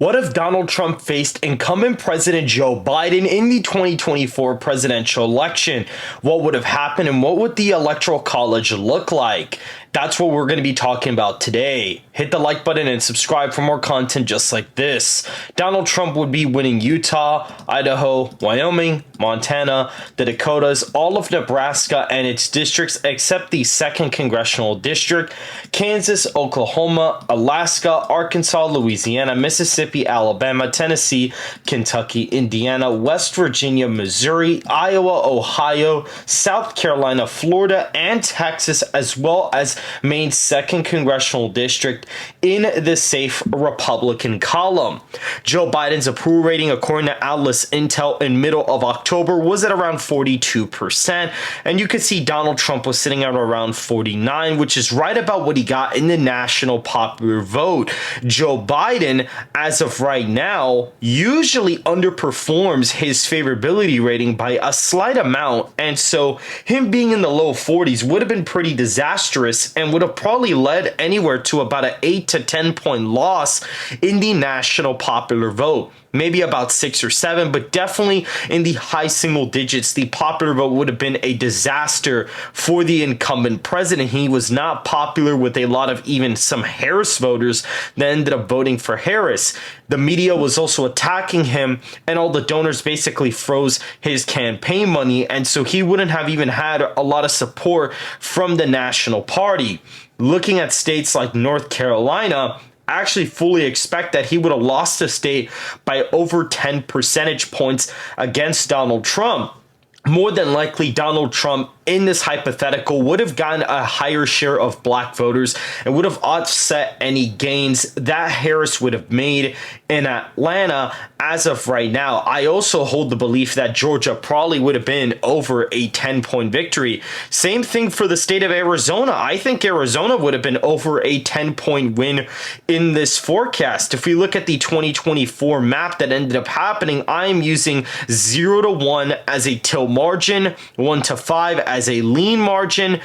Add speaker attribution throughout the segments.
Speaker 1: What if Donald Trump faced incumbent President Joe Biden in the 2024 presidential election? What would have happened and what would the Electoral College look like? That's what we're going to be talking about today. Hit the like button and subscribe for more content just like this. Donald Trump would be winning Utah, Idaho, Wyoming, Montana, the Dakotas, all of Nebraska and its districts except the 2nd Congressional District, Kansas, Oklahoma, Alaska, Arkansas, Louisiana, Mississippi, Alabama, Tennessee, Kentucky, Indiana, West Virginia, Missouri, Iowa, Ohio, South Carolina, Florida, and Texas, as well as Maine's 2nd Congressional District in the safe Republican column. Joe Biden's approval rating, according to Atlas Intel in middle of October, was at around 42%, and you could see Donald Trump was sitting at around 49, which is right about what he got in the national popular vote. Joe Biden, as of right now, usually underperforms his favorability rating by a slight amount, and so him being in the low 40s would have been pretty disastrous and would have probably led anywhere to about an 8 to 10 point loss in the national popular vote. Maybe about 6 or 7, but definitely in the high single digits. The popular vote would have been a disaster for the incumbent president. He was not popular with a lot of even some Harris voters that ended up voting for Harris. The media was also attacking him, and all the donors basically froze his campaign money, and so he wouldn't have even had a lot of support from the national party. Looking at states like North Carolina, I actually fully expect that he would have lost the state by over 10 percentage points against Donald Trump. More than likely, Donald Trump in this hypothetical would have gotten a higher share of black voters and would have offset any gains that Harris would have made in Atlanta as of right now. I also hold the belief that Georgia probably would have been over a 10-point victory. Same thing for the state of Arizona. I think Arizona would have been over a 10-point win in this forecast. If we look at the 2024 map that ended up happening, I'm using 0 to 1 as a tilt margin, 1 to 5 as a lean margin,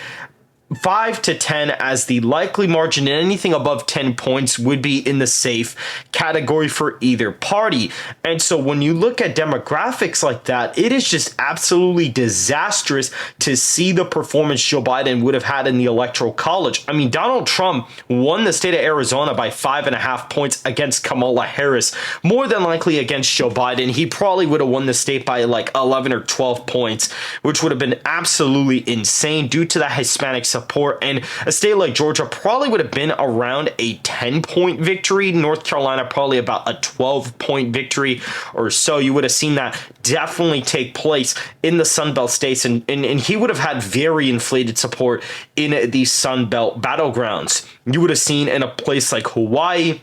Speaker 1: 5 to 10 as the likely margin, and anything above 10 points would be in the safe category for either party. And so when you look at demographics like that, it is just absolutely disastrous to see the performance Joe Biden would have had in the Electoral College. I mean, Donald Trump won the state of Arizona by 5.5 points against Kamala Harris. More than likely against Joe Biden, he probably would have won the state by like 11 or 12 points, which would have been absolutely insane due to that Hispanic support. And a state like Georgia probably would have been around a 10-point victory. North Carolina probably about a 12-point victory or so. You would have seen that definitely take place in the Sun Belt states, and he would have had very inflated support in the Sun Belt battlegrounds. You would have seen in a place like Hawaii,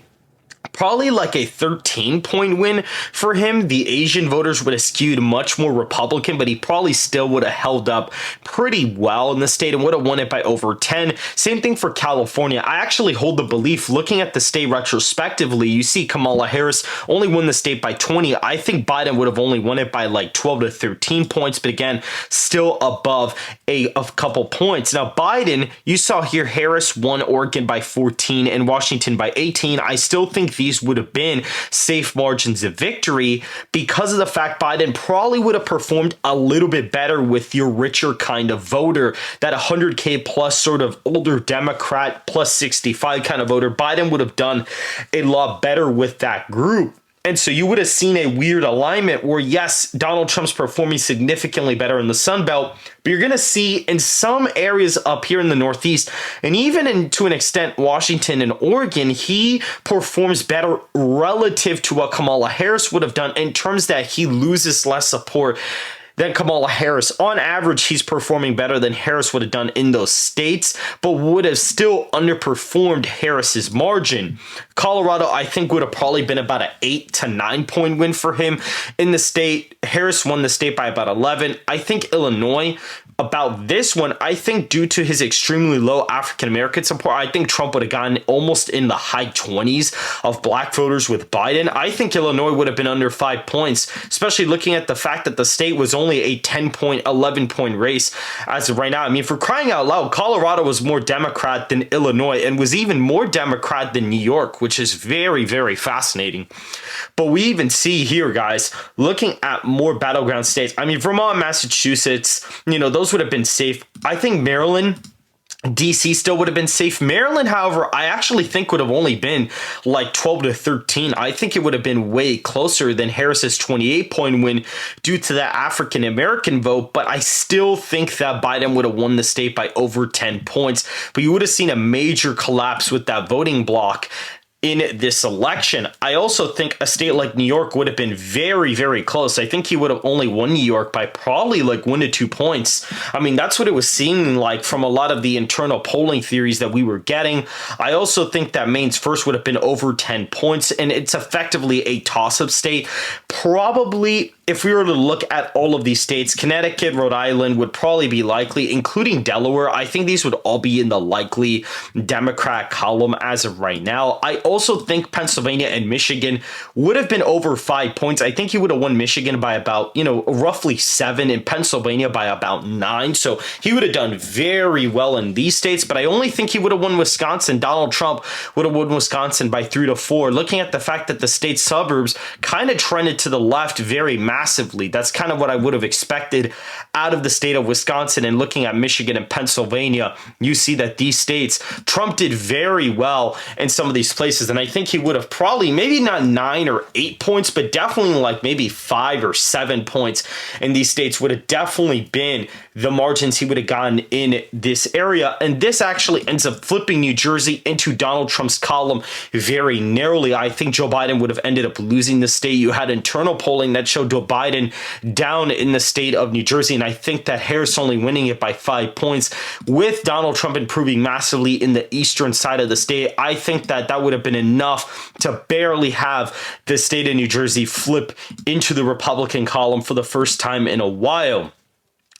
Speaker 1: probably like a 13-point win for him. The Asian voters would have skewed much more Republican, but he probably still would have held up pretty well in the state and would have won it by over 10. Same thing for California. I actually hold the belief, looking at the state retrospectively, you see Kamala Harris only won the state by 20. I think Biden would have only won it by like 12 to 13 points, but again, still above a couple points. Now, Biden, you saw here, Harris won Oregon by 14 and Washington by 18. I still think these would have been safe margins of victory because of the fact Biden probably would have performed a little bit better with your richer kind of voter, that 100K plus sort of older Democrat plus 65 kind of voter. Biden would have done a lot better with that group. And so you would have seen a weird alignment where, yes, Donald Trump's performing significantly better in the Sun Belt, but you're going to see in some areas up here in the Northeast, and even to an extent, Washington and Oregon, he performs better relative to what Kamala Harris would have done in terms that he loses less support than Kamala Harris. On average, he's performing better than Harris would have done in those states, but would have still underperformed Harris's margin. Colorado, I think, would have probably been about an 8 to 9 point win for him in the state. Harris won the state by about 11. I think Illinois about this one, I think due to his extremely low African-American support, I think Trump would have gotten almost in the high 20s of black voters with Biden. I think Illinois would have been under 5 points, especially looking at the fact that the state was only a 10-point, 11-point race as of right now. I mean, for crying out loud, Colorado was more Democrat than Illinois and was even more Democrat than New York, which is very, very fascinating. But we even see here, guys, looking at more battleground states. I mean, Vermont, Massachusetts, those would have been safe. I think Maryland, DC still would have been safe. Maryland, however, I actually think would have only been like 12 to 13. I think it would have been way closer than Harris's 28-point win due to that African-American vote. But I still think that Biden would have won the state by over 10 points. But you would have seen a major collapse with that voting bloc in this election. I also think a state like New York would have been very, very close. I think he would have only won New York by probably like 1 to 2 points. I mean, that's what it was seeming like from a lot of the internal polling theories that we were getting. I also think that Maine's first would have been over 10 points, and it's effectively a toss-up state. Probably, if we were to look at all of these states, Connecticut, Rhode Island would probably be likely, including Delaware. I think these would all be in the likely Democrat column as of right now. I also think Pennsylvania and Michigan would have been over 5 points. I think he would have won Michigan by about, roughly 7, and Pennsylvania by about 9. So he would have done very well in these states, but I only think he would have won Wisconsin. Donald Trump would have won Wisconsin by 3 to 4. Looking at the fact that the state suburbs kind of trended to the left very massively. That's kind of what I would have expected out of the state of Wisconsin. And looking at Michigan and Pennsylvania, you see that these states, Trump did very well in some of these places. And I think he would have probably maybe not 9 or 8 points, but definitely like maybe 5 or 7 points in these states would have definitely been the margins he would have gotten in this area. And this actually ends up flipping New Jersey into Donald Trump's column very narrowly. I think Joe Biden would have ended up losing the state. You had internal polling that showed Joe Biden down in the state of New Jersey, and I think that Harris only winning it by 5 points, with Donald Trump improving massively in the eastern side of the state. I think that that would have been enough to barely have the state of New Jersey flip into the Republican column for the first time in a while.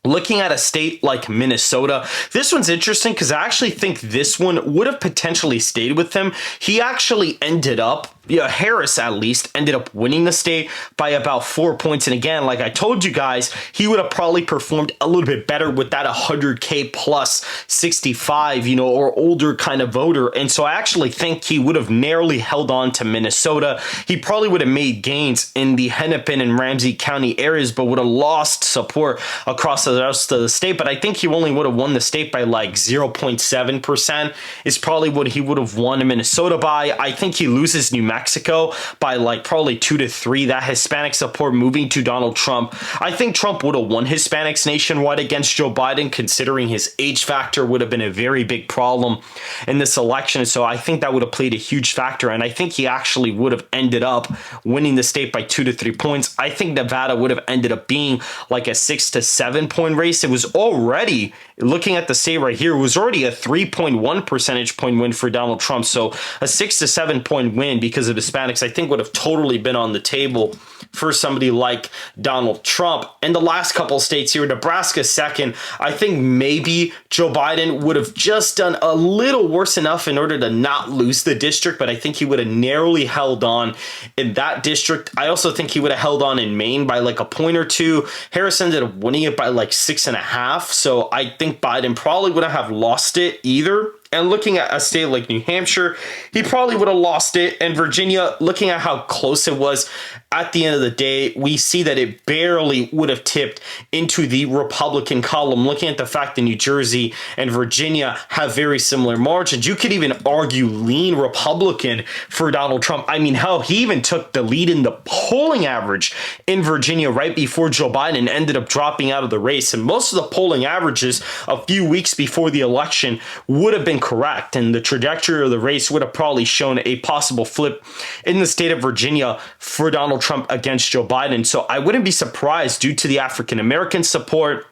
Speaker 1: Looking at a state like Minnesota, this one's interesting because I actually think this one would have potentially stayed with him. He actually ended up, Harris at least, ended up winning the state by about 4 points. And again, like I told you guys, he would have probably performed a little bit better with that 100K plus 65, or older kind of voter. And so I actually think he would have narrowly held on to Minnesota. He probably would have made gains in the Hennepin and Ramsey County areas, but would have lost support across the rest of the state. But I think he only would have won the state by like 0.7% is probably what he would have won in Minnesota by. I think he loses New Mexico by like probably 2 to 3. That Hispanic support moving to Donald Trump. I think Trump would have won Hispanics nationwide against Joe Biden, considering his age factor would have been a very big problem in this election. So I think that would have played a huge factor. And I think he actually would have ended up winning the state by 2 to 3 points. I think Nevada would have ended up being like a 6 to 7 point race. It was already, looking at the state right here, it was already a 3.1 percentage point win for Donald Trump. So a 6 to 7 point win because of Hispanics, I think would have totally been on the table for somebody like Donald Trump. And the last couple states here, Nebraska second, I think maybe Joe Biden would have just done a little worse enough in order to not lose the district, but I think he would have narrowly held on in that district. I also think he would have held on in Maine by like a point or two. Harris ended up winning it by like 6.5. So I think Biden probably wouldn't have lost it either. And looking at a state like New Hampshire, he probably would have lost it. And Virginia, looking at how close it was, at the end of the day, we see that it barely would have tipped into the Republican column. Looking at the fact that New Jersey and Virginia have very similar margins, you could even argue lean Republican for Donald Trump. I mean, hell, he even took the lead in the polling average in Virginia right before Joe Biden ended up dropping out of the race. And most of the polling averages a few weeks before the election would have been correct, and the trajectory of the race would have probably shown a possible flip in the state of Virginia for Donald Trump against Joe Biden. So I wouldn't be surprised, due to the African American support,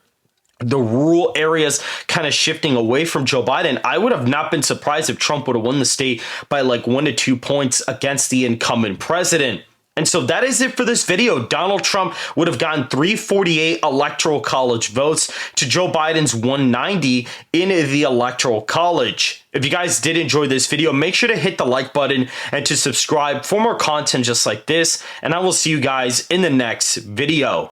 Speaker 1: the rural areas kind of shifting away from Joe Biden. I would have not been surprised if Trump would have won the state by like 1 to 2 points against the incumbent president. And so that is it for this video. Donald Trump would have gotten 348 electoral college votes to Joe Biden's 190 in the electoral college. If you guys did enjoy this video, make sure to hit the like button and to subscribe for more content just like this. And I will see you guys in the next video.